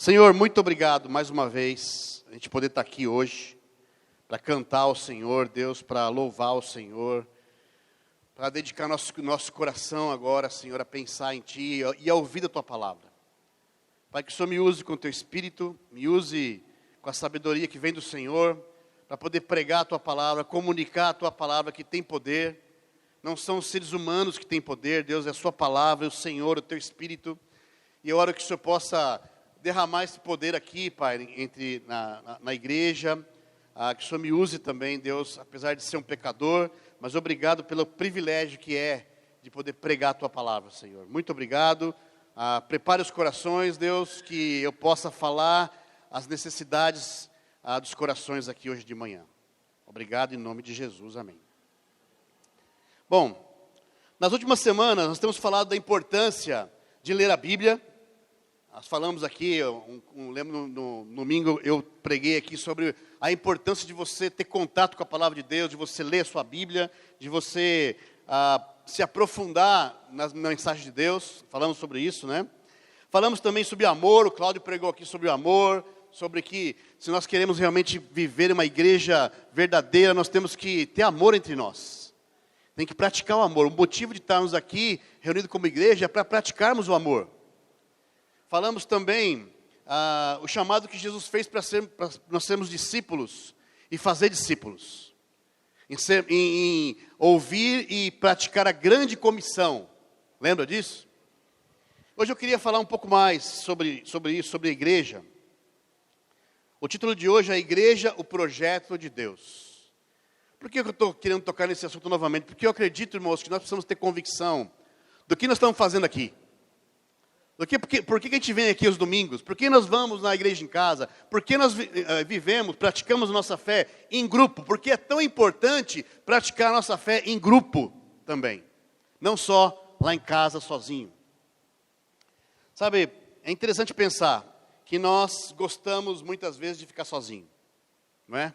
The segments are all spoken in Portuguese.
Senhor, muito obrigado mais uma vez, a gente poder estar aqui hoje, para cantar ao Senhor, Deus, para louvar o Senhor, para dedicar nosso coração agora, Senhor, a pensar em Ti e a ouvir a Tua palavra. Pai, que o Senhor me use com o Teu Espírito, me use com a sabedoria que vem do Senhor, para poder pregar a Tua palavra, comunicar a Tua palavra que tem poder. Não são os seres humanos que têm poder, Deus, é a Sua palavra, é o Senhor, o Teu Espírito. E eu oro que o Senhor possa derramar esse poder aqui, Pai, na igreja, que o Senhor me use também, Deus, apesar de ser um pecador, mas obrigado pelo privilégio que é de poder pregar a Tua palavra, Senhor. Muito obrigado. Prepare os corações, Deus, que eu possa falar as necessidades dos corações aqui hoje de manhã. Obrigado em nome de Jesus, amém. Bom, nas últimas semanas nós temos falado da importância de ler a Bíblia. Nós falamos aqui, lembro no domingo eu preguei aqui sobre a importância de você ter contato com a palavra de Deus, de você ler a sua Bíblia, de você se aprofundar nas mensagens de Deus. Falamos sobre isso, né? Falamos também sobre amor, o Cláudio pregou aqui sobre o amor, sobre que se nós queremos realmente viver uma igreja verdadeira, nós temos que ter amor entre nós. Tem que praticar o amor. O motivo de estarmos aqui reunidos como igreja é para praticarmos o amor. Falamos também o chamado que Jesus fez para nós sermos discípulos e fazer discípulos. Em ouvir e praticar a grande comissão. Lembra disso? Hoje eu queria falar um pouco mais sobre isso, sobre a igreja. O título de hoje é A Igreja, o Projeto de Deus. Por que eu estou querendo tocar nesse assunto novamente? Porque eu acredito, irmãos, que nós precisamos ter convicção do que nós estamos fazendo aqui. Por que a gente vem aqui aos domingos? Por que nós vamos na igreja em casa? Por que nós praticamos a nossa fé em grupo? Porque é tão importante praticar a nossa fé em grupo também. Não só lá em casa, sozinho. Sabe, é interessante pensar que nós gostamos muitas vezes de ficar sozinho. Não é?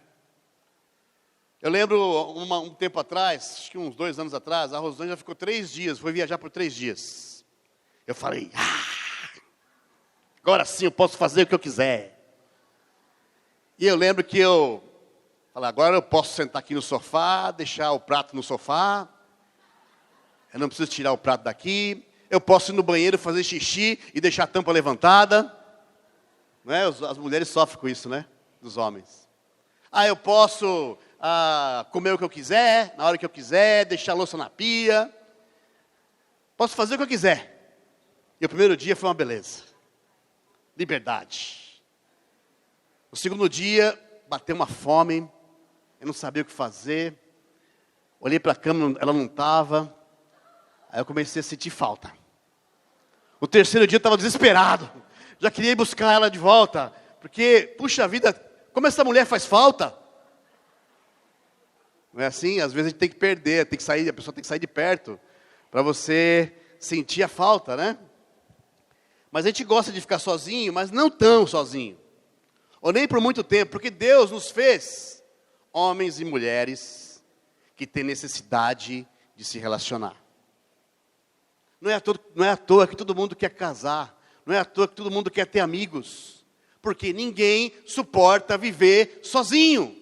Eu lembro um tempo atrás, acho que uns 2 anos atrás, a Rosângela ficou 3 dias, foi viajar por 3 dias. Eu falei, agora sim eu posso fazer o que eu quiser. E eu lembro que eu falei, agora eu posso sentar aqui no sofá, deixar o prato no sofá. Eu não preciso tirar o prato daqui. Eu posso ir no banheiro fazer xixi e deixar a tampa levantada. Não é? As mulheres sofrem com isso, né? Dos homens. Eu posso comer o que eu quiser, na hora que eu quiser, deixar a louça na pia. Posso fazer o que eu quiser. E o primeiro dia foi uma beleza. Liberdade. O segundo dia, bateu uma fome. Eu não sabia o que fazer. Olhei para a cama, ela não estava. Aí eu comecei a sentir falta. O terceiro dia eu estava desesperado. Já queria ir buscar ela de volta. Porque, puxa vida, como essa mulher faz falta. Não é assim? Às vezes a gente tem que perder, a pessoa tem que sair de perto. Para você sentir a falta, né? Mas a gente gosta de ficar sozinho, mas não tão sozinho. Ou nem por muito tempo, porque Deus nos fez homens e mulheres que têm necessidade de se relacionar. Não é à toa que todo mundo quer casar. Não é à toa que todo mundo quer ter amigos. Porque ninguém suporta viver sozinho.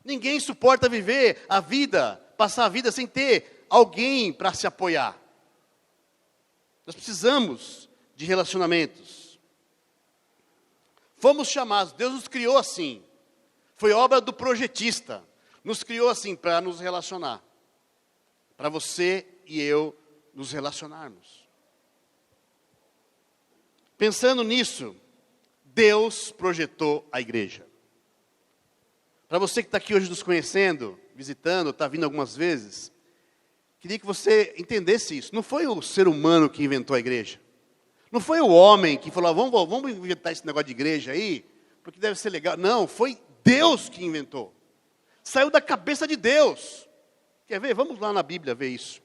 Ninguém suporta viver a vida, passar a vida sem ter alguém para se apoiar. Nós precisamos de relacionamentos. Fomos chamados, Deus nos criou assim. Foi obra do projetista. Nos criou assim para nos relacionar. Para você e eu nos relacionarmos. Pensando nisso, Deus projetou a igreja. Para você que está aqui hoje nos conhecendo, visitando, está vindo algumas vezes, queria que você entendesse isso. Não foi o ser humano que inventou a igreja. Não foi o homem que falou, vamos inventar esse negócio de igreja aí, porque deve ser legal. Não, foi Deus que inventou. Saiu da cabeça de Deus. Quer ver? Vamos lá na Bíblia ver isso.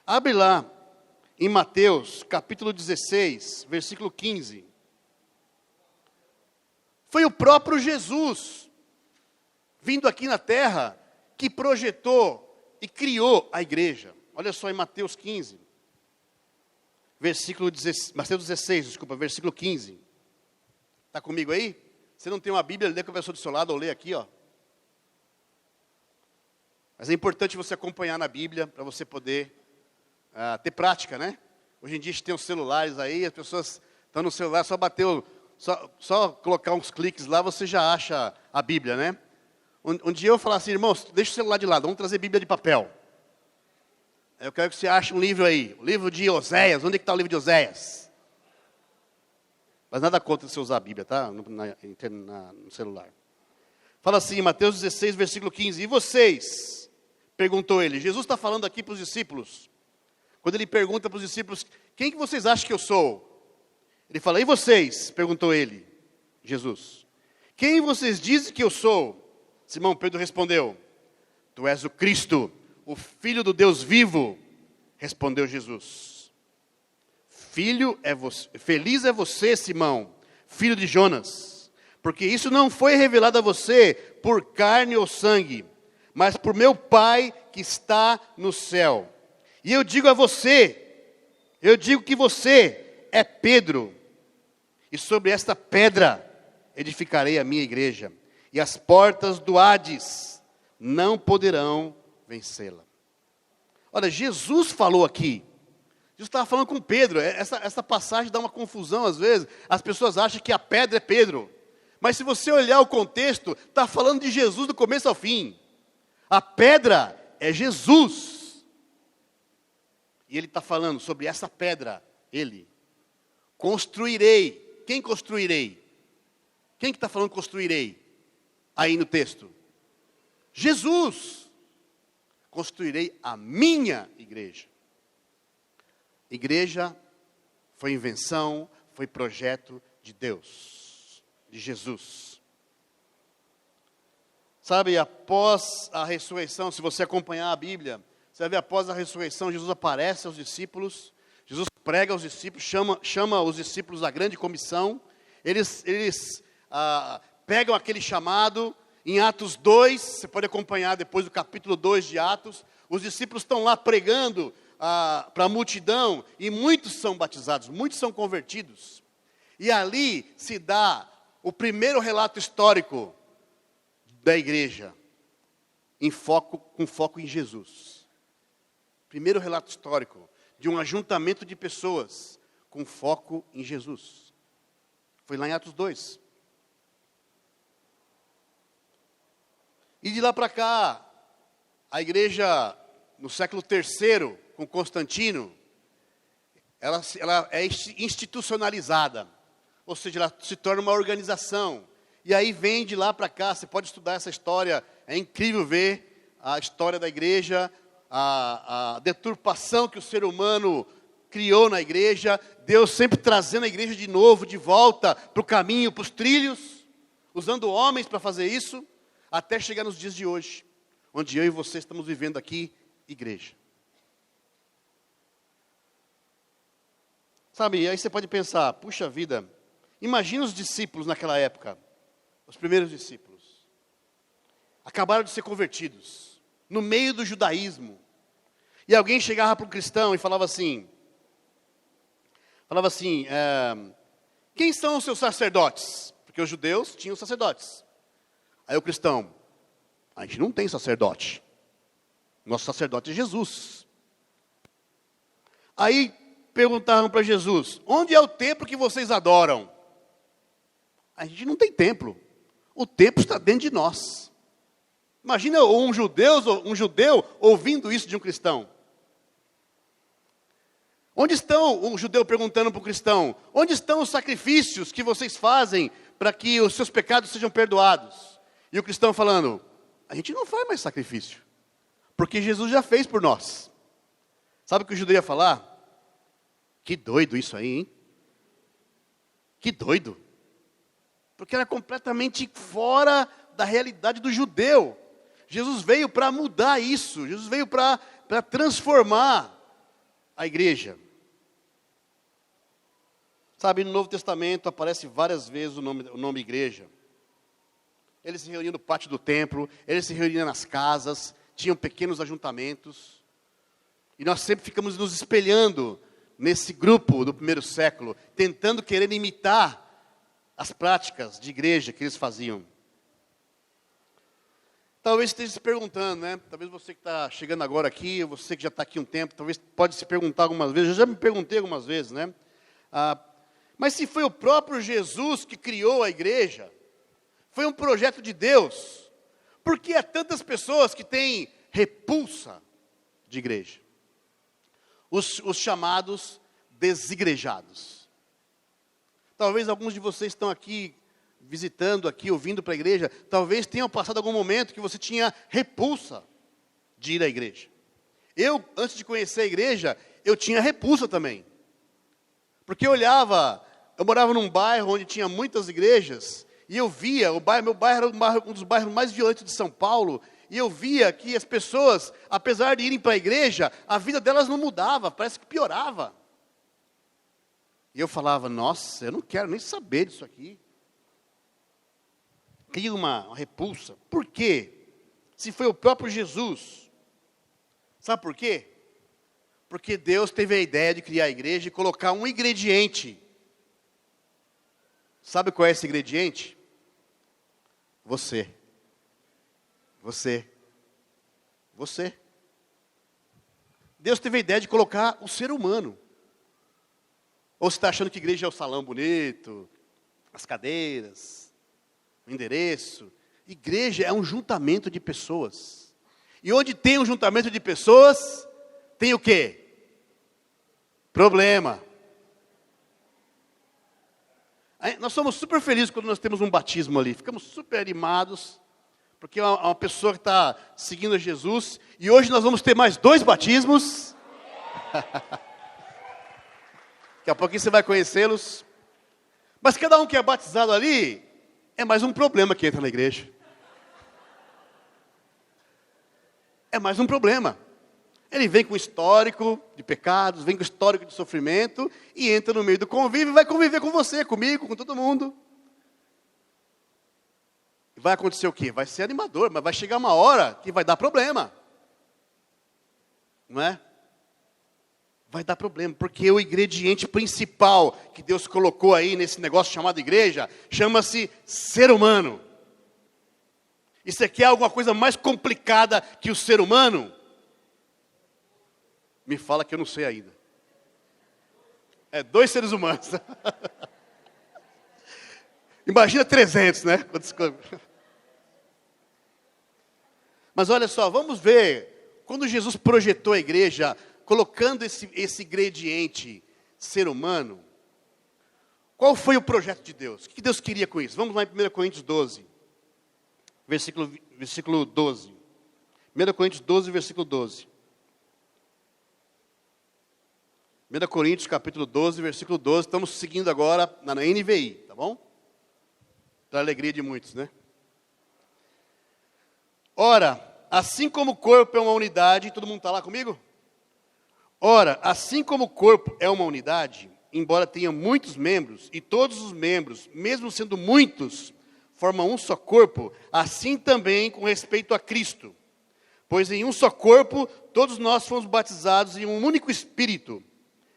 Abre lá em Mateus, capítulo 16, versículo 15. Foi o próprio Jesus, vindo aqui na terra, que projetou e criou a igreja. Olha só em Mateus 15. Mateus 16, versículo 15. Está comigo aí? Você não tem uma Bíblia, lê com a pessoa do seu lado, ou lê aqui, ó. Mas é importante você acompanhar na Bíblia, para você poder ter prática, né? Hoje em dia a gente tem os celulares aí, as pessoas estão no celular, só só colocar uns cliques lá, você já acha a Bíblia, né? Um dia eu falar assim, irmãos, deixa o celular de lado, vamos trazer Bíblia de papel. Eu quero que você ache um livro aí, o livro de Oséias. Onde é que está o livro de Oséias? Mas nada contra você usar a Bíblia, tá? No celular. Fala assim, Mateus 16, versículo 15. E vocês? Perguntou ele. Jesus está falando aqui para os discípulos. Quando ele pergunta para os discípulos, quem que vocês acham que eu sou? Ele fala, e vocês? Perguntou ele, Jesus. Quem vocês dizem que eu sou? Simão Pedro respondeu, tu és o Cristo, o Filho do Deus vivo. Respondeu Jesus. Feliz é você, Simão, filho de Jonas, porque isso não foi revelado a você por carne ou sangue, mas por meu Pai que está no céu. E eu digo que você é Pedro, e sobre esta pedra edificarei a minha igreja, e as portas do Hades não poderão vencê-la. Olha, Jesus falou aqui, Jesus estava falando com Pedro. Essa passagem dá uma confusão às vezes, as pessoas acham que a pedra é Pedro, mas se você olhar o contexto, está falando de Jesus do começo ao fim. A pedra é Jesus, e ele está falando sobre essa pedra, ele, construirei. Quem construirei? Quem que está falando construirei? Aí no texto, Jesus, construirei a minha igreja. Igreja foi invenção, foi projeto de Deus, de Jesus. Sabe, após a ressurreição, se você acompanhar a Bíblia, você vai ver, após a ressurreição, Jesus aparece aos discípulos, Jesus prega aos discípulos, chama os discípulos à grande comissão, eles pegam aquele chamado. Em Atos 2, você pode acompanhar depois do capítulo 2 de Atos, os discípulos estão lá pregando para a multidão, e muitos são batizados, muitos são convertidos. E ali se dá o primeiro relato histórico da igreja, com foco em Jesus. Primeiro relato histórico de um ajuntamento de pessoas com foco em Jesus. Foi lá em Atos 2. E de lá para cá, a igreja no século III, com Constantino, ela é institucionalizada. Ou seja, ela se torna uma organização. E aí vem de lá para cá, você pode estudar essa história, é incrível ver a história da igreja, a deturpação que o ser humano criou na igreja, Deus sempre trazendo a igreja de novo, de volta para o caminho, para os trilhos, usando homens para fazer isso, até chegar nos dias de hoje, onde eu e você estamos vivendo aqui, igreja. Sabe, aí você pode pensar, puxa vida, imagina os discípulos naquela época, os primeiros discípulos, acabaram de ser convertidos, no meio do judaísmo, e alguém chegava para um cristão e falava assim, quem são os seus sacerdotes? Porque os judeus tinham sacerdotes. Aí o cristão, a gente não tem sacerdote, nosso sacerdote é Jesus. Aí perguntaram para Jesus, onde é o templo que vocês adoram? A gente não tem templo, o templo está dentro de nós. Imagina um judeu ouvindo isso de um cristão. Onde estão, um judeu perguntando para o cristão, onde estão os sacrifícios que vocês fazem para que os seus pecados sejam perdoados? E o cristão falando, a gente não faz mais sacrifício, porque Jesus já fez por nós. Sabe o que o judeu ia falar? Que doido isso aí, hein? Que doido. Porque era completamente fora da realidade do judeu. Jesus veio para mudar isso. Jesus veio para transformar a igreja. Sabe, no Novo Testamento aparece várias vezes o nome igreja. Eles se reuniam no pátio do templo, eles se reuniam nas casas, tinham pequenos ajuntamentos. E nós sempre ficamos nos espelhando nesse grupo do primeiro século, tentando querer imitar as práticas de igreja que eles faziam. Talvez esteja se perguntando, né? Talvez você que está chegando agora aqui, você que já está aqui um tempo, talvez pode se perguntar algumas vezes, eu já me perguntei algumas vezes, né? Mas se foi o próprio Jesus que criou a igreja, foi um projeto de Deus, por que há tantas pessoas que têm repulsa de igreja? Os chamados desigrejados. Talvez alguns de vocês estão aqui, visitando aqui, ouvindo para a igreja, talvez tenham passado algum momento que você tinha repulsa de ir à igreja. Eu, antes de conhecer a igreja, eu tinha repulsa também. Porque eu morava num bairro onde tinha muitas igrejas, e eu via, meu bairro era um dos bairros mais violentos de São Paulo, e eu via que as pessoas, apesar de irem para a igreja, a vida delas não mudava, parece que piorava. E eu falava, nossa, eu não quero nem saber disso aqui. Cria uma repulsa. Por quê? Se foi o próprio Jesus. Sabe por quê? Porque Deus teve a ideia de criar a igreja e colocar um ingrediente. Sabe qual é esse ingrediente? Você. Você. Você. Deus teve a ideia de colocar o ser humano. Ou você está achando que igreja é o salão bonito, as cadeiras, o endereço? Igreja é um juntamento de pessoas. E onde tem um juntamento de pessoas, tem o quê? Problema. Nós somos super felizes quando nós temos um batismo ali. Ficamos super animados, porque é uma pessoa que está seguindo a Jesus. E hoje nós vamos ter mais 2 batismos. Daqui a pouquinho você vai conhecê-los. Mas cada um que é batizado ali, é mais um problema que entra na igreja. É mais um problema. Ele vem com histórico de pecados, vem com histórico de sofrimento, e entra no meio do convívio e vai conviver com você, comigo, com todo mundo. E vai acontecer o quê? Vai ser animador, mas vai chegar uma hora que vai dar problema. Não é? Vai dar problema, porque o ingrediente principal que Deus colocou aí nesse negócio chamado igreja, chama-se ser humano. E você quer alguma coisa mais complicada que o ser humano? Me fala que eu não sei ainda. É 2 seres humanos. Imagina 300, né? Mas olha só, vamos ver, quando Jesus projetou a igreja, colocando esse ingrediente ser humano, qual foi o projeto de Deus? O que Deus queria com isso? Vamos lá em 1 Coríntios 12, versículo 12. 1 Coríntios 12, versículo 12. 1 Coríntios, capítulo 12, versículo 12. Estamos seguindo agora na NVI, tá bom? Para a alegria de muitos, né? Ora, assim como o corpo é uma unidade, todo mundo está lá comigo? Ora, assim como o corpo é uma unidade, embora tenha muitos membros, e todos os membros, mesmo sendo muitos, formam um só corpo, assim também com respeito a Cristo. Pois em um só corpo, todos nós fomos batizados em um único Espírito,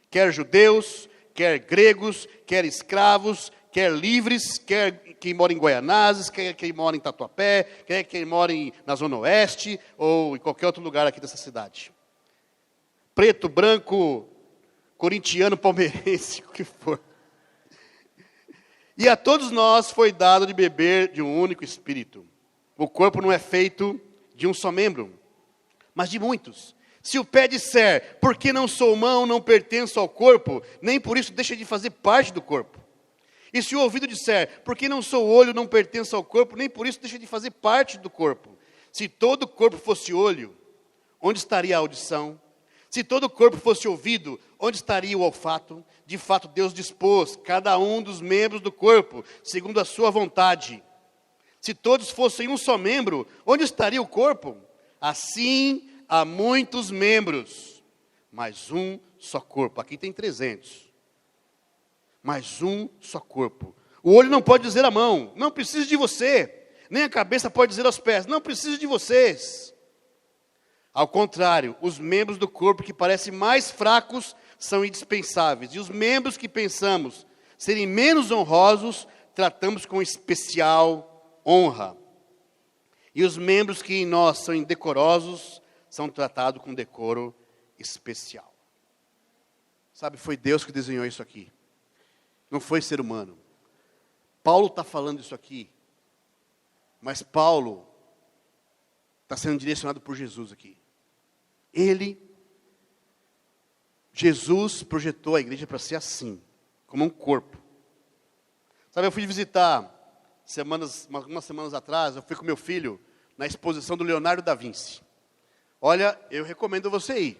quer judeus, quer gregos, quer escravos, quer livres, quer quem mora em Goianazes, quer quem mora em Tatuapé, quer quem mora na Zona Oeste, ou em qualquer outro lugar aqui dessa cidade. Preto, branco, corintiano, palmeirense, o que for. E a todos nós foi dado de beber de um único Espírito. O corpo não é feito de um só membro, mas de muitos. Se o pé disser, porque não sou mão, não pertenço ao corpo, nem por isso deixa de fazer parte do corpo. E se o ouvido disser, porque não sou olho, não pertenço ao corpo, nem por isso deixa de fazer parte do corpo. Se todo o corpo fosse olho, onde estaria a audição? Se todo o corpo fosse ouvido, onde estaria o olfato? De fato, Deus dispôs cada um dos membros do corpo, segundo a sua vontade. Se todos fossem um só membro, onde estaria o corpo? Assim, há muitos membros, mas um só corpo. Aqui tem 300. Mas um só corpo. O olho não pode dizer à mão, não preciso de você. Nem a cabeça pode dizer aos pés, não preciso de vocês. Ao contrário, os membros do corpo que parecem mais fracos são indispensáveis. E os membros que pensamos serem menos honrosos tratamos com especial honra. E os membros que em nós são indecorosos são tratados com decoro especial. Sabe, foi Deus que desenhou isso aqui. Não foi ser humano. Paulo está falando isso aqui. Mas Paulo está sendo direcionado por Jesus aqui. Jesus projetou a igreja para ser assim, como um corpo. Sabe, eu fui visitar, algumas semanas atrás, eu fui com meu filho na exposição do Leonardo da Vinci. Olha, eu recomendo você ir.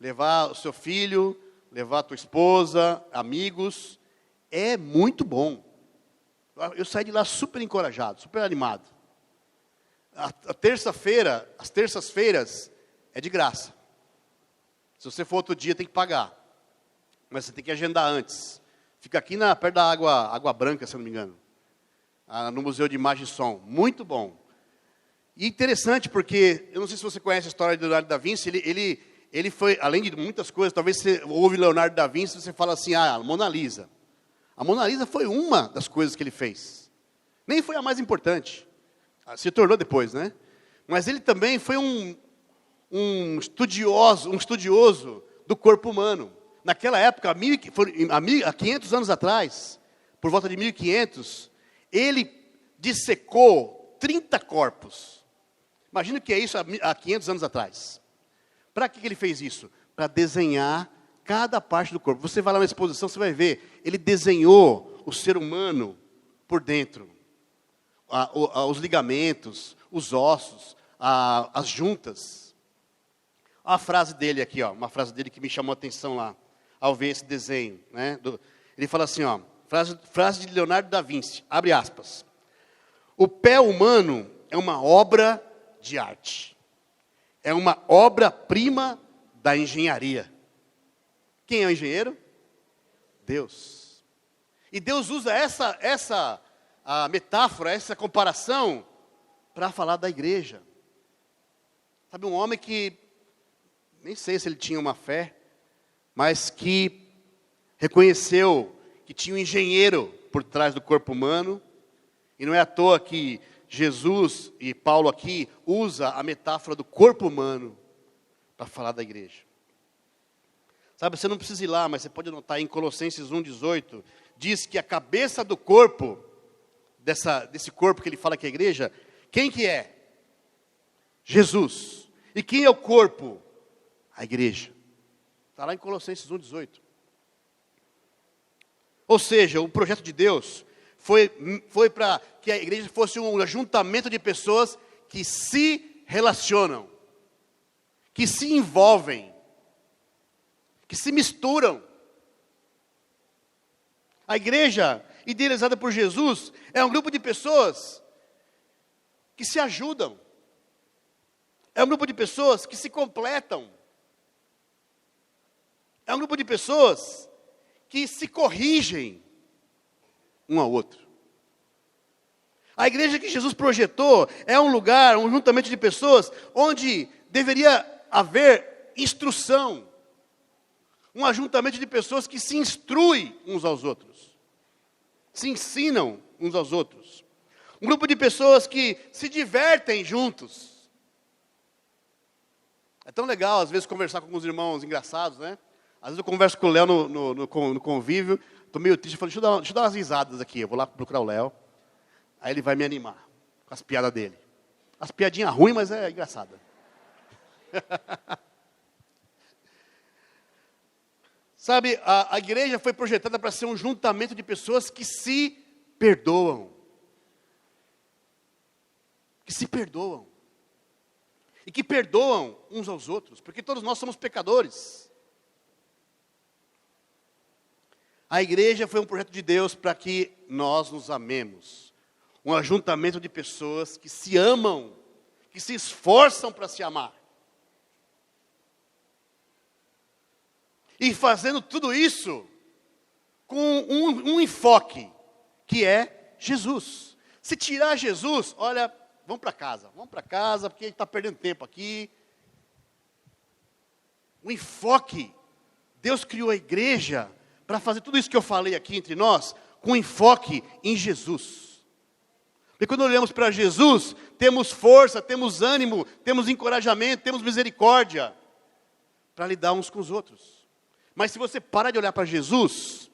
Levar o seu filho, levar a tua esposa, amigos. É muito bom. Eu saí de lá super encorajado, super animado. As terças-feiras é de graça. Se você for outro dia, tem que pagar. Mas você tem que agendar antes. Fica aqui perto da Água Branca, se eu não me engano. No Museu de Imagem e Som. Muito bom. E interessante porque, eu não sei se você conhece a história de Leonardo da Vinci, ele foi, além de muitas coisas, talvez você ouve Leonardo da Vinci e você fala assim, a Mona Lisa. A Mona Lisa foi uma das coisas que ele fez. Nem foi a mais importante. Se tornou depois, né? Mas ele também foi um estudioso do corpo humano. Naquela época, há 500 anos atrás, por volta de 1500, ele dissecou 30 corpos. Imagina o que é isso há 500 anos atrás. Para que ele fez isso? Para desenhar cada parte do corpo. Você vai lá na exposição, você vai ver. Ele desenhou o ser humano por dentro. Os ligamentos, os ossos, as juntas. Olha a frase dele aqui, uma frase dele que me chamou a atenção lá, ao ver esse desenho. Né, ele fala assim, frase de Leonardo da Vinci, abre aspas. O pé humano é uma obra de arte. É uma obra-prima da engenharia. Quem é o engenheiro? Deus. E Deus usa essa metáfora, essa comparação, para falar da igreja. Sabe, um homem que, nem sei se ele tinha uma fé, mas que reconheceu que tinha um engenheiro por trás do corpo humano, e não é à toa que Jesus e Paulo aqui usa a metáfora do corpo humano para falar da igreja. Sabe, você não precisa ir lá, mas você pode anotar em Colossenses 1,18, diz que a cabeça do corpo, desse corpo que ele fala que é a igreja, quem que é? Jesus. E quem é o corpo? A igreja. Está lá em Colossenses 1,18. Ou seja, o projeto de Deus foi para que a igreja fosse um ajuntamento de pessoas que se relacionam, que se envolvem, que se misturam. A igreja, idealizada por Jesus, é um grupo de pessoas que se ajudam. É um grupo de pessoas que se completam. É um grupo de pessoas que se corrigem um ao outro. A igreja que Jesus projetou é um lugar, um juntamento de pessoas, onde deveria haver instrução. Um ajuntamento de pessoas que se instruem uns aos outros. Se ensinam uns aos outros. Um grupo de pessoas que se divertem juntos. É tão legal, às vezes, conversar com alguns irmãos engraçados, né? Às vezes eu converso com o Léo no convívio, estou meio triste, eu falo, deixa eu dar umas risadas aqui, eu vou lá procurar o Léo, aí ele vai me animar com as piadas dele. As piadinhas ruins, mas é engraçada. Sabe, a igreja foi projetada para ser um juntamento de pessoas que se perdoam. Que se perdoam. E que perdoam uns aos outros, porque todos nós somos pecadores. A igreja foi um projeto de Deus para que nós nos amemos. Um ajuntamento de pessoas que se amam, que se esforçam para se amar. E fazendo tudo isso com um enfoque, que é Jesus. Se tirar Jesus, olha, vamos para casa, porque a gente está perdendo tempo aqui. O enfoque, Deus criou a igreja para fazer tudo isso que eu falei aqui entre nós, com enfoque em Jesus. Porque quando olhamos para Jesus, temos força, temos ânimo, temos encorajamento, temos misericórdia para lidar uns com os outros. Mas se você parar de olhar para Jesus,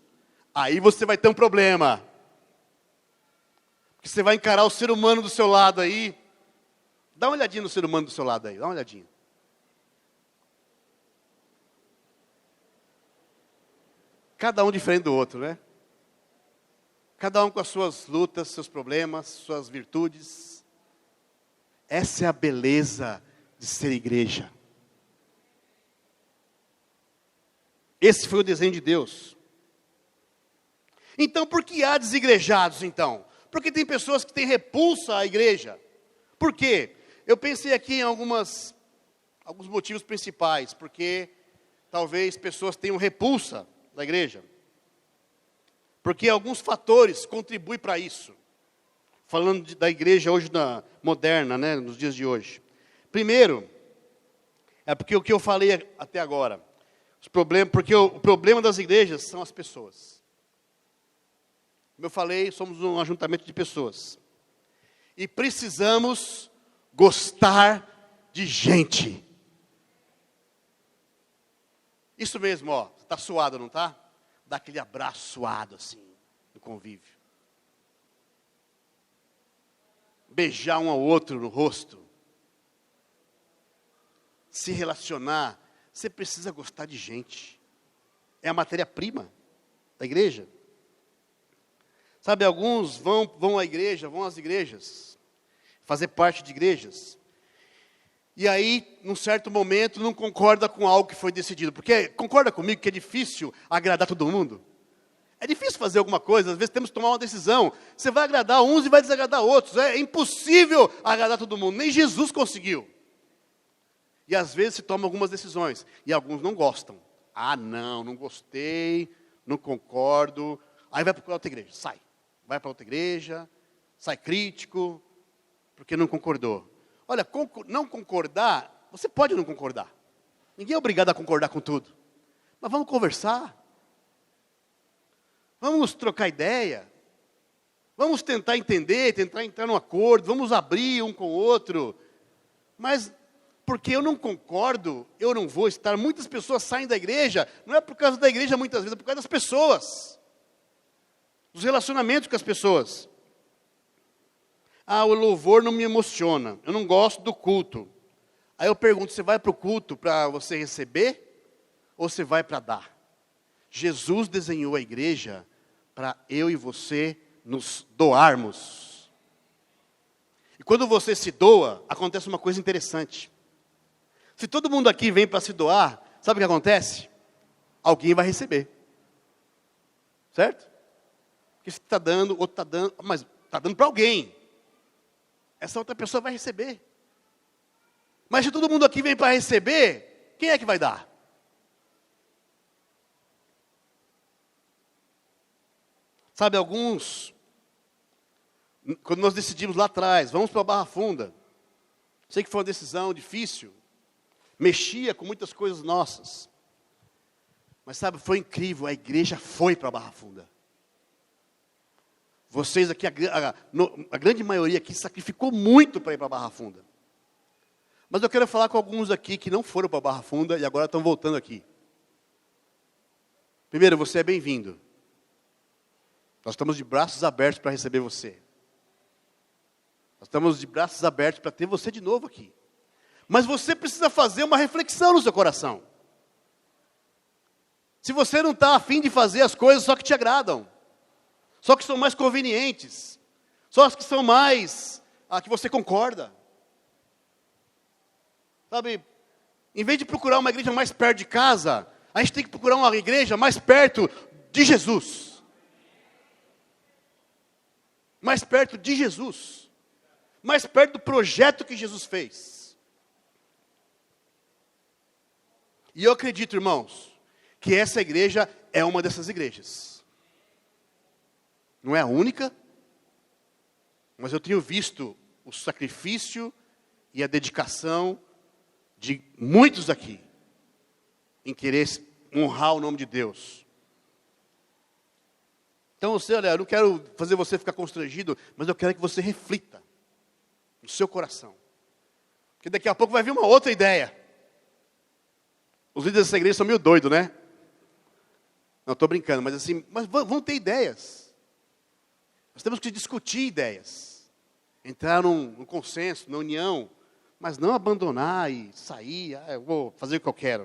aí você vai ter um problema. Porque você vai encarar o ser humano do seu lado aí. Dá uma olhadinha no ser humano do seu lado aí, dá uma olhadinha. Cada um diferente do outro, né? Cada um com as suas lutas, seus problemas, suas virtudes. Essa é a beleza de ser igreja. Esse foi o desenho de Deus. Então, por que há desigrejados, então? Porque tem pessoas que têm repulsa à igreja. Por quê? Eu pensei aqui em alguns motivos principais. Porque talvez pessoas tenham repulsa da igreja. Porque alguns fatores contribuem para isso. Falando da igreja hoje moderna, né, nos dias de hoje. Primeiro, é porque o que eu falei até agora. Porque o problema das igrejas são as pessoas. Como eu falei, somos um ajuntamento de pessoas. E precisamos gostar de gente. Isso mesmo, ó. Está suado, não está? Dá aquele abraço suado assim, no convívio. Beijar um ao outro no rosto. Se relacionar. Você precisa gostar de gente. É a matéria-prima da igreja. Sabe, alguns vão à igreja, vão às igrejas, fazer parte de igrejas. E aí, num certo momento, não concorda com algo que foi decidido. Porque concorda comigo que é difícil agradar todo mundo? É difícil fazer alguma coisa, às vezes temos que tomar uma decisão. Você vai agradar uns e vai desagradar outros. É impossível agradar todo mundo, nem Jesus conseguiu. E às vezes se tomam algumas decisões, e alguns não gostam. Ah, não gostei, não concordo. Aí vai procurar outra igreja, sai. Vai para outra igreja, sai crítico, porque não concordou. Olha, não concordar, você pode não concordar. Ninguém é obrigado a concordar com tudo. Mas vamos conversar. Vamos trocar ideia. Vamos tentar entender, tentar entrar num acordo. Vamos abrir um com o outro. Mas, porque eu não concordo, eu não vou estar. Muitas pessoas saem da igreja, não é por causa da igreja muitas vezes, é por causa das pessoas. Dos relacionamentos com as pessoas. Ah, o louvor não me emociona. Eu não gosto do culto. Aí eu pergunto, você vai para o culto para você receber? Ou você vai para dar? Jesus desenhou a igreja para eu e você nos doarmos. E quando você se doa, acontece uma coisa interessante. Se todo mundo aqui vem para se doar, sabe o que acontece? Alguém vai receber. Certo? Porque você está dando, outro está dando, mas está dando para alguém. Essa outra pessoa vai receber. Mas se todo mundo aqui vem para receber, quem é que vai dar? Sabe, alguns, quando nós decidimos lá atrás, vamos para a Barra Funda. Sei que foi uma decisão difícil. Mexia com muitas coisas nossas. Mas sabe, foi incrível, a igreja foi para a Barra Funda. Vocês aqui, a grande maioria aqui sacrificou muito para ir para a Barra Funda. Mas eu quero falar com alguns aqui que não foram para a Barra Funda e agora estão voltando aqui. Primeiro, você é bem-vindo. Nós estamos de braços abertos para receber você. Nós estamos de braços abertos para ter você de novo aqui. Mas você precisa fazer uma reflexão no seu coração. Se você não está afim de fazer as coisas só que te agradam, só que são mais convenientes, só as que são mais, que você concorda. Sabe, em vez de procurar uma igreja mais perto de casa, a gente tem que procurar uma igreja mais perto de Jesus. Mais perto de Jesus. Mais perto do projeto que Jesus fez. E eu acredito, irmãos, que essa igreja é uma dessas igrejas. Não é a única, mas eu tenho visto o sacrifício e a dedicação de muitos aqui em querer honrar o nome de Deus. Então olha, eu não quero fazer você ficar constrangido, mas eu quero que você reflita no seu coração. Porque daqui a pouco vai vir uma outra ideia. Os líderes dessa igreja são meio doidos, né? Não, estou brincando, mas assim, vão ter ideias. Nós temos que discutir ideias. Entrar num consenso, na união, mas não abandonar e sair, eu vou fazer o que eu quero.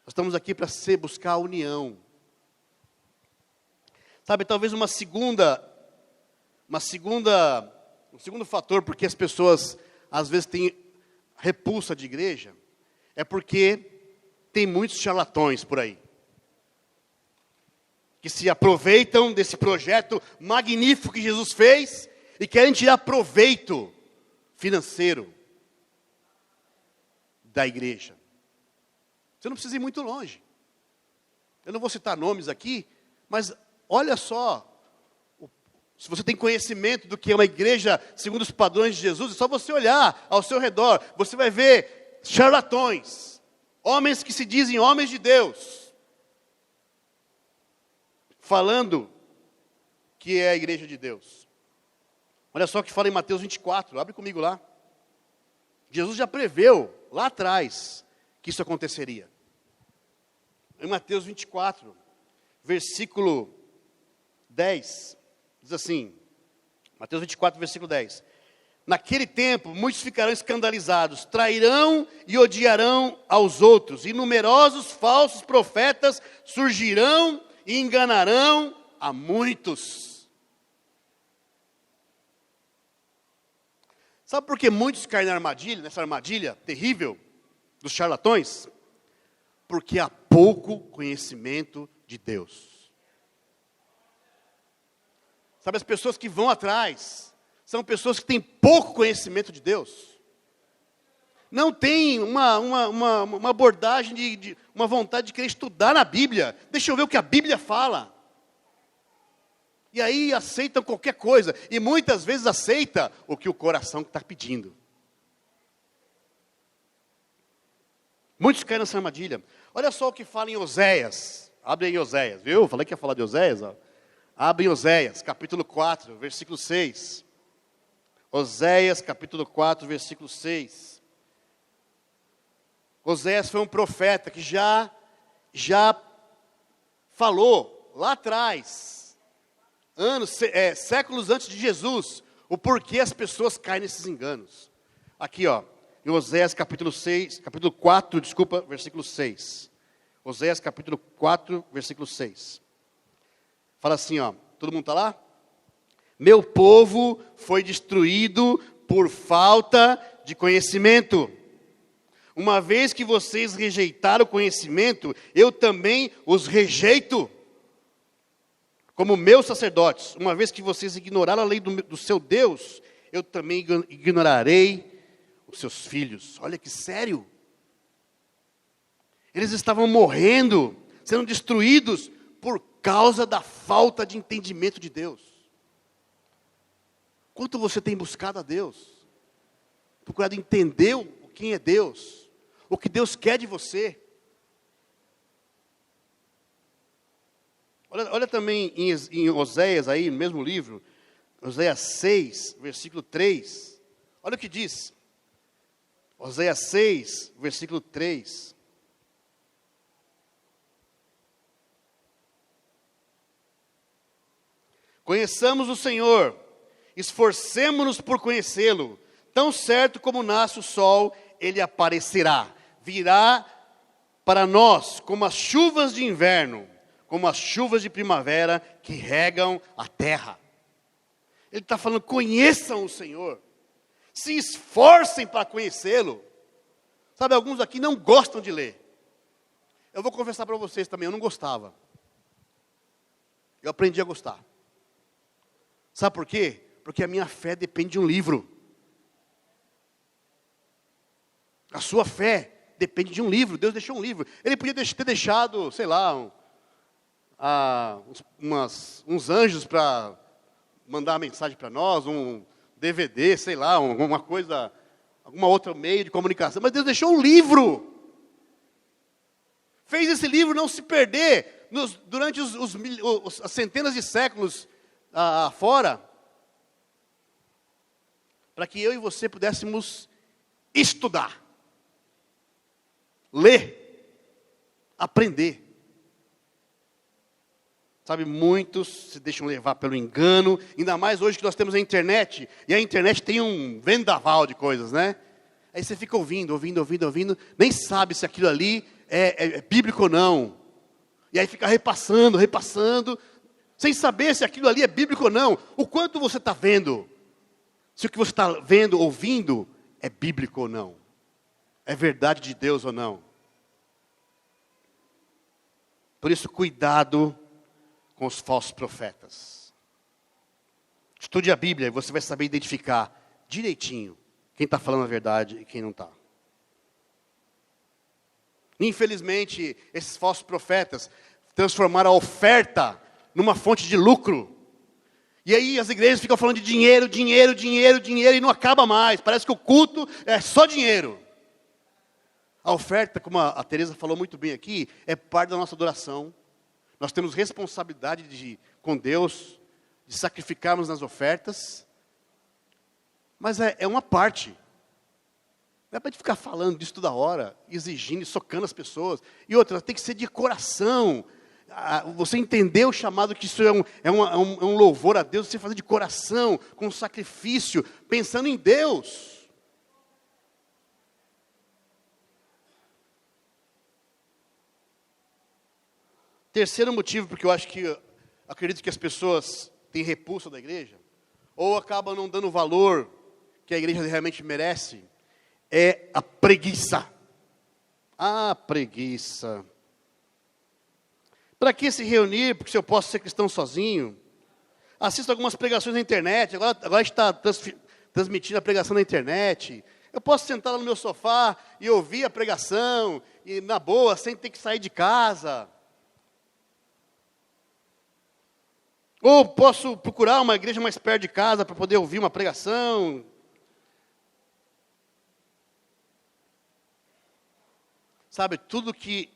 Nós estamos aqui para buscar a união. Sabe, talvez um segundo fator porque as pessoas às vezes têm repulsa de igreja, é porque tem muitos charlatões por aí, que se aproveitam desse projeto magnífico que Jesus fez, e querem tirar proveito financeiro da igreja. Você não precisa ir muito longe. Eu não vou citar nomes aqui, mas olha só, se você tem conhecimento do que é uma igreja segundo os padrões de Jesus, é só você olhar ao seu redor, você vai ver charlatões, homens que se dizem homens de Deus, falando que é a igreja de Deus. Olha só o que fala em Mateus 24, abre comigo lá. Jesus já preveu, lá atrás, que isso aconteceria. Em Mateus 24, versículo 10, diz assim, Mateus 24, versículo 10. Naquele tempo, muitos ficarão escandalizados, trairão e odiarão aos outros, e numerosos falsos profetas surgirão e enganarão a muitos. Sabe por que muitos caem nessa armadilha terrível dos charlatões? Porque há pouco conhecimento de Deus. Sabe, as pessoas que vão atrás são pessoas que têm pouco conhecimento de Deus. Não tem uma abordagem, uma vontade de querer estudar na Bíblia. Deixa eu ver o que a Bíblia fala. E aí aceitam qualquer coisa. E muitas vezes aceita o que o coração está pedindo. Muitos caem nessa armadilha. Olha só o que fala em Oséias. Abre aí Oséias, viu? Falei que ia falar de Oséias, ó. Abre em Oséias, capítulo 4, versículo 6. Oséias, capítulo 4, versículo 6. Oséias foi um profeta que já falou lá atrás, séculos antes de Jesus, o porquê as pessoas caem nesses enganos. Aqui, ó, em Oséias capítulo 4, versículo 6. Oséias capítulo 4, versículo 6. Fala assim, ó, todo mundo está lá? Meu povo foi destruído por falta de conhecimento. Uma vez que vocês rejeitaram o conhecimento, eu também os rejeito como meus sacerdotes. Uma vez que vocês ignoraram a lei do seu Deus, eu também ignorarei os seus filhos. Olha que sério. Eles estavam morrendo, sendo destruídos por causa da falta de entendimento de Deus. Quanto você tem buscado a Deus? Procurado entender quem é Deus, o que Deus quer de você. Olha também em Oséias, aí, no mesmo livro, Oséias 6, versículo 3. Olha o que diz. Oséias 6, versículo 3. Conheçamos o Senhor, esforcemo-nos por conhecê-lo. Tão certo como nasce o sol, ele aparecerá. Virá para nós como as chuvas de inverno, como as chuvas de primavera que regam a terra. Ele está falando, conheçam o Senhor. Se esforcem para conhecê-lo. Sabe, alguns aqui não gostam de ler. Eu vou confessar para vocês também, eu não gostava. Eu aprendi a gostar. Sabe por quê? Porque a minha fé depende de um livro. A sua fé depende de um livro. Deus deixou um livro. Ele podia ter deixado, sei lá, uns anjos para mandar uma mensagem para nós, um DVD, sei lá, alguma coisa, alguma outra meio de comunicação. Mas Deus deixou um livro. Fez esse livro não se perder durante as centenas de séculos fora, para que eu e você pudéssemos estudar, ler, aprender. Sabe, muitos se deixam levar pelo engano, ainda mais hoje que nós temos a internet, e a internet tem um vendaval de coisas, né? Aí você fica ouvindo, nem sabe se aquilo ali é bíblico ou não. E aí fica repassando, sem saber se aquilo ali é bíblico ou não. O quanto você está vendo, se o que você está vendo, ouvindo, é bíblico ou não. É verdade de Deus ou não. Por isso, cuidado com os falsos profetas. Estude a Bíblia e você vai saber identificar direitinho quem está falando a verdade e quem não está. Infelizmente, esses falsos profetas transformaram a oferta numa fonte de lucro. E aí as igrejas ficam falando de dinheiro, e não acaba mais. Parece que o culto é só dinheiro. A oferta, como a Teresa falou muito bem aqui, é parte da nossa adoração. Nós temos responsabilidade com Deus, de sacrificarmos nas ofertas. Mas é uma parte. Não é para a gente ficar falando disso toda hora, exigindo, socando as pessoas. E outra, tem que ser de coração. Você entender o chamado que isso é um louvor a Deus, você fazer de coração, com sacrifício, pensando em Deus. Terceiro motivo, porque eu acredito que as pessoas têm repulsa da igreja, ou acabam não dando o valor que a igreja realmente merece, é a preguiça. A preguiça. Para que se reunir? Porque se eu posso ser cristão sozinho. Assisto algumas pregações na internet, agora a gente está transmitindo a pregação na internet. Eu posso sentar lá no meu sofá e ouvir a pregação, e na boa, sem ter que sair de casa. Ou posso procurar uma igreja mais perto de casa para poder ouvir uma pregação. Sabe, tudo que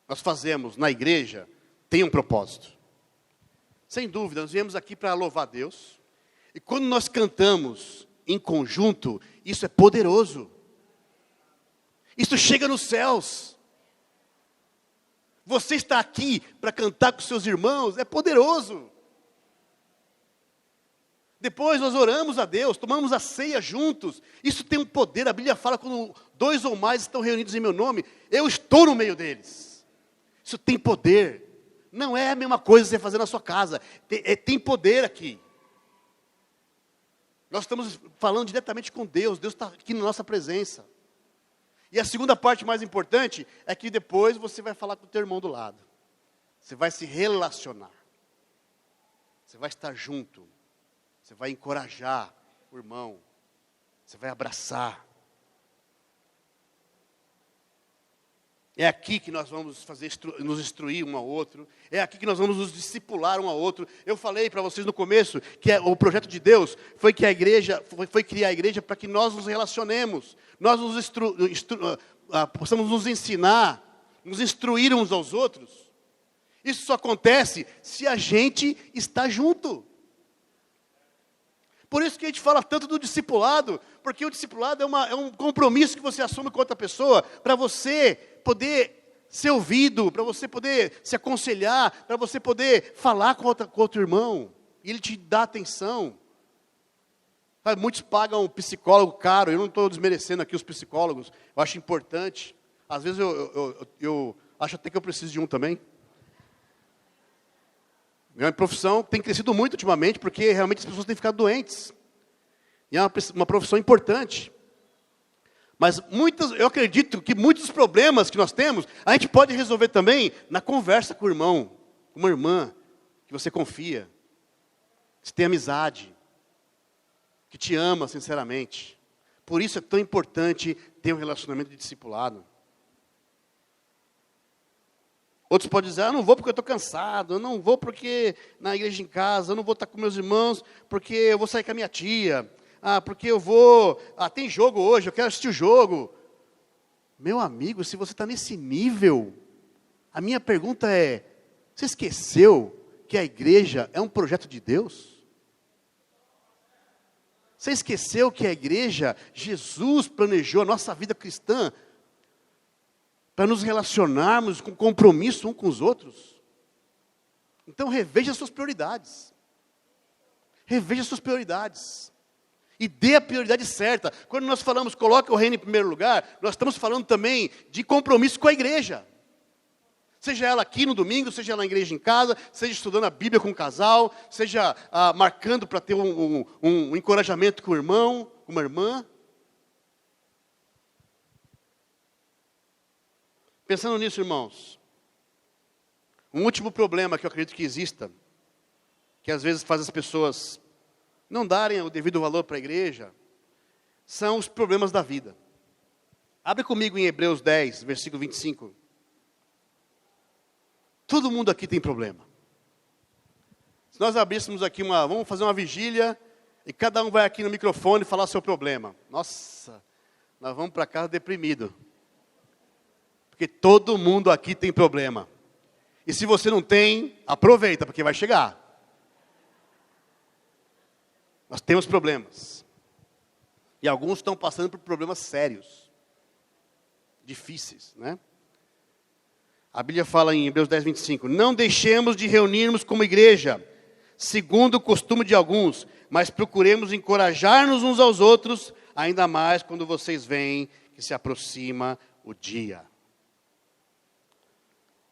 nós fazemos na igreja tem um propósito. Sem dúvida, nós viemos aqui para louvar a Deus. E quando nós cantamos em conjunto, isso é poderoso. Isso chega nos céus. Você está aqui para cantar com seus irmãos, é poderoso. Depois nós oramos a Deus, tomamos a ceia juntos. Isso tem um poder. A Bíblia fala, quando 2 ou mais estão reunidos em meu nome, eu estou no meio deles. Isso tem poder. Não é a mesma coisa você fazer na sua casa. Tem poder aqui. Nós estamos falando diretamente com Deus. Deus está aqui na nossa presença. E a segunda parte mais importante é que depois você vai falar com o teu irmão do lado. Você vai se relacionar. Você vai estar junto. Você vai encorajar o irmão. Você vai abraçar. É aqui que nós vamos nos instruir um ao outro. É aqui que nós vamos nos discipular um ao outro. Eu falei para vocês no começo que o projeto de Deus foi que a igreja foi criar a igreja para que nós nos relacionemos. Nós possamos nos ensinar, nos instruir uns aos outros. Isso só acontece se a gente está junto. Por isso que a gente fala tanto do discipulado, porque o discipulado é um compromisso que você assume com outra pessoa, para você poder ser ouvido, para você poder se aconselhar, para você poder falar com outro irmão, e ele te dá atenção. Sabe, muitos pagam um psicólogo caro, eu não estou desmerecendo aqui os psicólogos, eu acho importante. Às vezes eu acho até que eu preciso de um também. Minha profissão tem crescido muito ultimamente, porque realmente as pessoas têm ficado doentes. E é uma profissão importante. Mas eu acredito que muitos dos problemas que nós temos, a gente pode resolver também na conversa com o irmão, com uma irmã, que você confia, que tem amizade, que te ama sinceramente. Por isso é tão importante ter um relacionamento de discipulado. Outros podem dizer, eu não vou porque eu estou cansado, eu não vou porque na igreja em casa, eu não vou estar com meus irmãos porque eu vou sair com a minha tia, porque eu vou, tem jogo hoje, eu quero assistir o jogo. Meu amigo, se você está nesse nível, A minha pergunta é, você esqueceu que a igreja é um projeto de Deus? Você esqueceu que a igreja, Jesus planejou a nossa vida cristã para nos relacionarmos com compromisso uns com os outros? Então reveja as suas prioridades. Reveja as suas prioridades. E dê a prioridade certa. Quando nós falamos, coloque o reino em primeiro lugar, nós estamos falando também de compromisso com a igreja. Seja ela aqui no domingo, seja ela na igreja em casa, seja estudando a Bíblia com o casal, seja marcando para ter um encorajamento com o irmão, com uma irmã. Pensando nisso, irmãos, um último problema que eu acredito que exista, que às vezes faz as pessoas não darem o devido valor para a igreja, são os problemas da vida. Abre comigo em Hebreus 10, versículo 25. Todo mundo aqui tem problema. Se nós abríssemos aqui vamos fazer uma vigília, e cada um vai aqui no microfone falar seu problema. Nossa, nós vamos para casa deprimido. Porque todo mundo aqui tem problema. E se você não tem, aproveita, porque vai chegar. Nós temos problemas. E alguns estão passando por problemas sérios. Difíceis, né? A Bíblia fala em Hebreus 10, 25. Não deixemos de reunirmos como igreja, segundo o costume de alguns, mas procuremos encorajar-nos uns aos outros, ainda mais quando vocês veem que se aproxima o dia.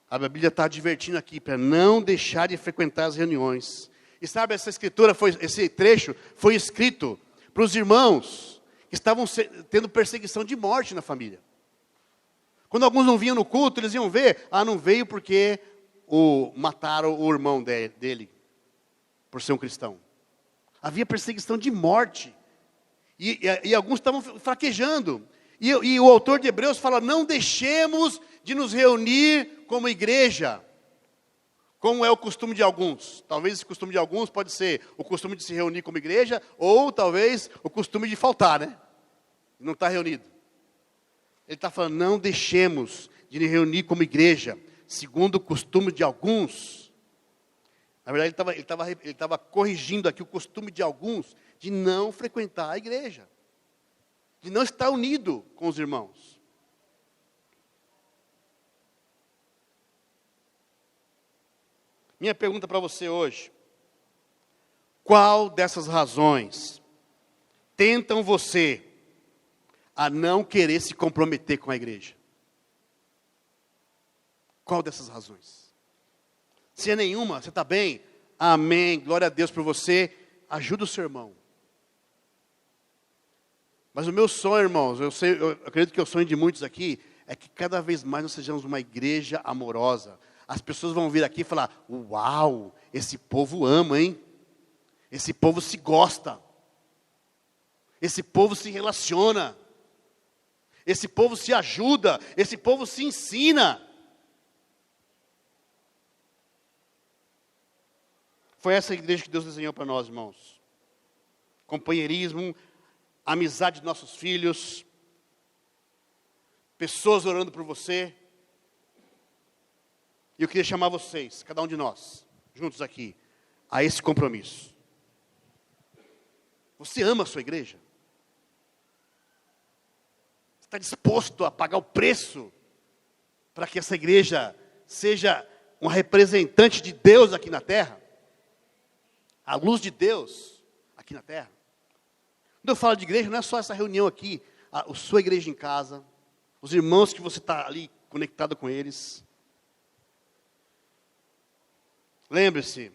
A Bíblia está advertindo aqui para não deixar de frequentar as reuniões. E sabe, esse trecho foi escrito para os irmãos que estavam tendo perseguição de morte na família. Quando alguns não vinham no culto, eles iam ver, não veio porque mataram o irmão dele, por ser um cristão. Havia perseguição de morte. E alguns estavam fraquejando. E o autor de Hebreus fala, não deixemos de nos reunir como igreja, como é o costume de alguns. Talvez esse costume de alguns pode ser o costume de se reunir como igreja, ou talvez o costume de faltar, né? Não estar reunido. Ele está falando, não deixemos de nos reunir como igreja, segundo o costume de alguns. Na verdade, ele estava corrigindo aqui o costume de alguns de não frequentar a igreja, de não estar unido com os irmãos. Minha pergunta para você hoje, qual dessas razões tentam você a não querer se comprometer com a igreja? Qual dessas razões? Se é nenhuma, você está bem? Amém, glória a Deus por você, ajuda o seu irmão. Mas o meu sonho, irmãos, eu acredito que é o sonho de muitos aqui, é que cada vez mais nós sejamos uma igreja amorosa. As pessoas vão vir aqui e falar, uau, esse povo ama, hein? Esse povo se gosta. Esse povo se relaciona. Esse povo se ajuda, esse povo se ensina. Foi essa igreja que Deus desenhou para nós, irmãos. Companheirismo, amizade de nossos filhos, pessoas orando por você. E eu queria chamar vocês, cada um de nós, juntos aqui, a esse compromisso. Você ama a sua igreja? Está disposto a pagar o preço para que essa igreja seja uma representante de Deus aqui na terra? A luz de Deus aqui na terra? Quando eu falo de igreja, não é só essa reunião aqui, a sua igreja em casa, os irmãos que você está ali conectado com eles. Lembre-se,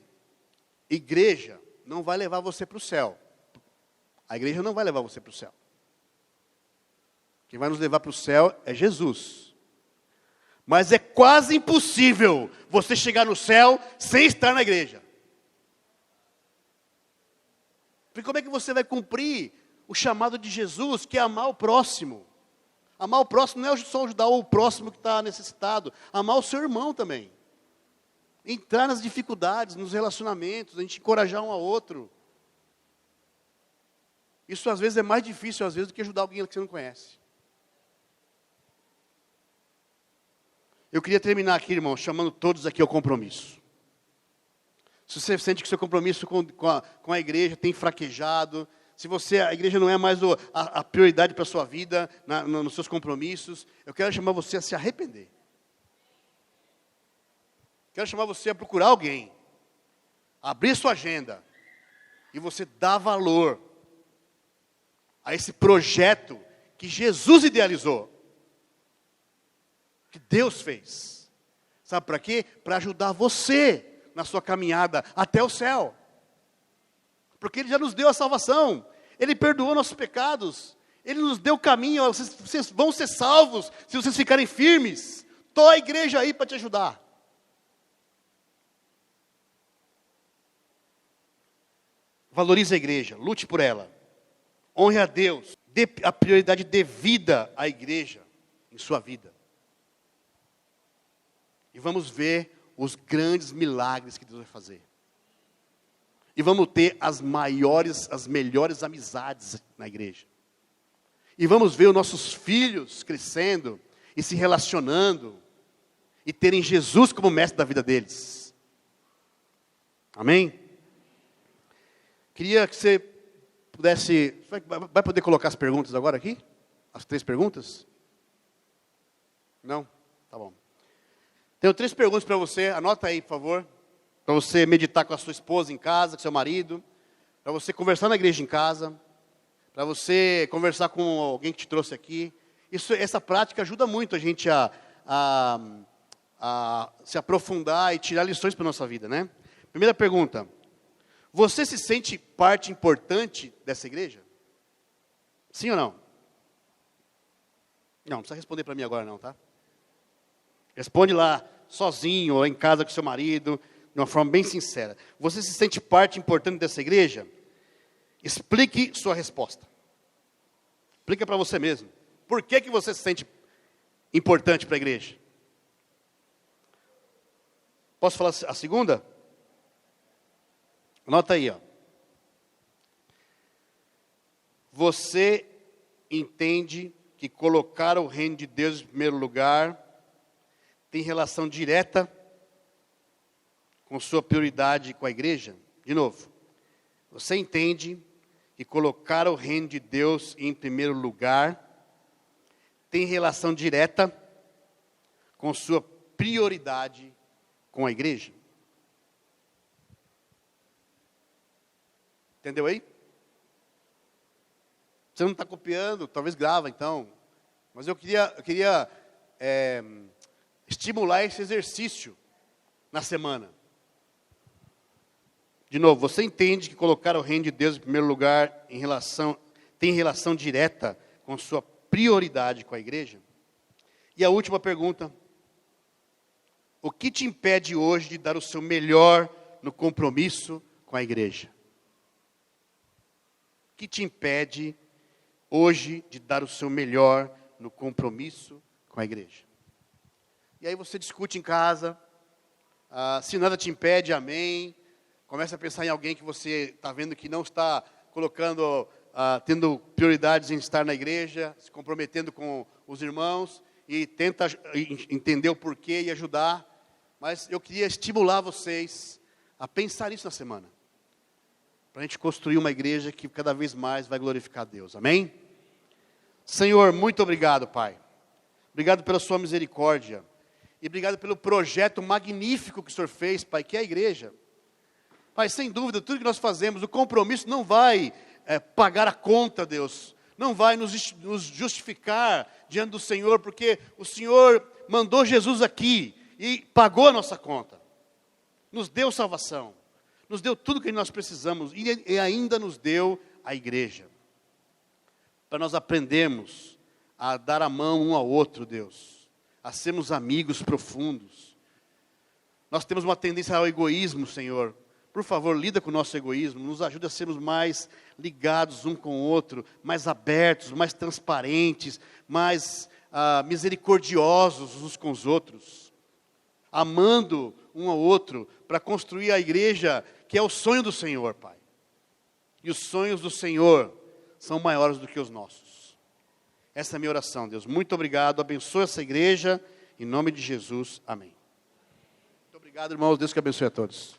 igreja não vai levar você para o céu. A igreja não vai levar você para o céu. Quem vai nos levar para o céu é Jesus. Mas é quase impossível você chegar no céu sem estar na igreja. Porque como é que você vai cumprir o chamado de Jesus, que é amar o próximo? Amar o próximo não é só ajudar o próximo que está necessitado. Amar o seu irmão também. Entrar nas dificuldades, nos relacionamentos, a gente encorajar um ao outro. Isso às vezes é mais difícil, às vezes, do que ajudar alguém que você não conhece. Eu queria terminar aqui, irmão, chamando todos aqui ao compromisso. Se você sente que seu compromisso com a igreja tem fraquejado, se a igreja não é mais a prioridade para a sua vida, nos seus compromissos, eu quero chamar você a se arrepender. Quero chamar você a procurar alguém, abrir sua agenda, e você dar valor a esse projeto que Jesus idealizou, que Deus fez. Sabe para quê? Para ajudar você na sua caminhada até o céu. Porque Ele já nos deu a salvação, Ele perdoou nossos pecados, Ele nos deu o caminho, vocês vão ser salvos se vocês ficarem firmes. Estou a igreja aí para te ajudar. Valorize a igreja, lute por ela, honre a Deus, dê a prioridade devida à igreja em sua vida. E vamos ver os grandes milagres que Deus vai fazer. E vamos ter as melhores amizades na igreja. E vamos ver os nossos filhos crescendo e se relacionando e terem Jesus como mestre da vida deles. Amém? Queria que você pudesse... Vai poder colocar as perguntas agora aqui? As 3 perguntas? Não? Tá bom. Tenho 3 perguntas para você, anota aí, por favor. Para você meditar com a sua esposa em casa, com seu marido. Para você conversar na igreja em casa. Para você conversar com alguém que te trouxe aqui. Essa prática ajuda muito a gente a se aprofundar e tirar lições para a nossa vida, né? Primeira pergunta. Você se sente parte importante dessa igreja? Sim ou não? Não precisa responder para mim agora não, tá? Responde lá, sozinho, ou em casa com seu marido, de uma forma bem sincera. Você se sente parte importante dessa igreja? Explique sua resposta. Explica para você mesmo. Por que você se sente importante para a igreja? Posso falar a segunda? Anota aí, ó. Você entende que colocar o reino de Deus em primeiro lugar tem relação direta com sua prioridade com a igreja? De novo, você entende que colocar o reino de Deus em primeiro lugar tem relação direta com sua prioridade com a igreja? Entendeu aí? Você não está copiando, talvez grava então. Mas eu queria estimular esse exercício na semana. De novo, você entende que colocar o reino de Deus em primeiro lugar tem relação direta com sua prioridade com a igreja? E a última pergunta. O que te impede hoje de dar o seu melhor no compromisso com a igreja? O que te impede hoje de dar o seu melhor no compromisso com a igreja? E aí você discute em casa, se nada te impede, amém. Começa a pensar em alguém que você está vendo que não está colocando, tendo prioridades em estar na igreja, se comprometendo com os irmãos, e tenta entender o porquê e ajudar. Mas eu queria estimular vocês a pensar nisso na semana. Para a gente construir uma igreja que cada vez mais vai glorificar a Deus. Amém? Senhor, muito obrigado, Pai. Obrigado pela sua misericórdia. E obrigado pelo projeto magnífico que o Senhor fez, Pai, que é a igreja. Pai, sem dúvida, tudo que nós fazemos, o compromisso não vai pagar a conta, Deus. Não vai nos justificar diante do Senhor, porque o Senhor mandou Jesus aqui e pagou a nossa conta. Nos deu salvação. Nos deu tudo que nós precisamos e ainda nos deu a igreja. Para nós aprendermos a dar a mão um ao outro, Deus. A sermos amigos profundos. Nós temos uma tendência ao egoísmo, Senhor. Por favor, lida com o nosso egoísmo. Nos ajude a sermos mais ligados um com o outro. Mais abertos, mais transparentes. Mais misericordiosos uns com os outros. Amando um ao outro para construir a igreja que é o sonho do Senhor, Pai. E os sonhos do Senhor são maiores do que os nossos. Essa é a minha oração, Deus. Muito obrigado, abençoa essa igreja Em nome de Jesus, amém. Muito obrigado, irmãos. Deus que abençoe a todos.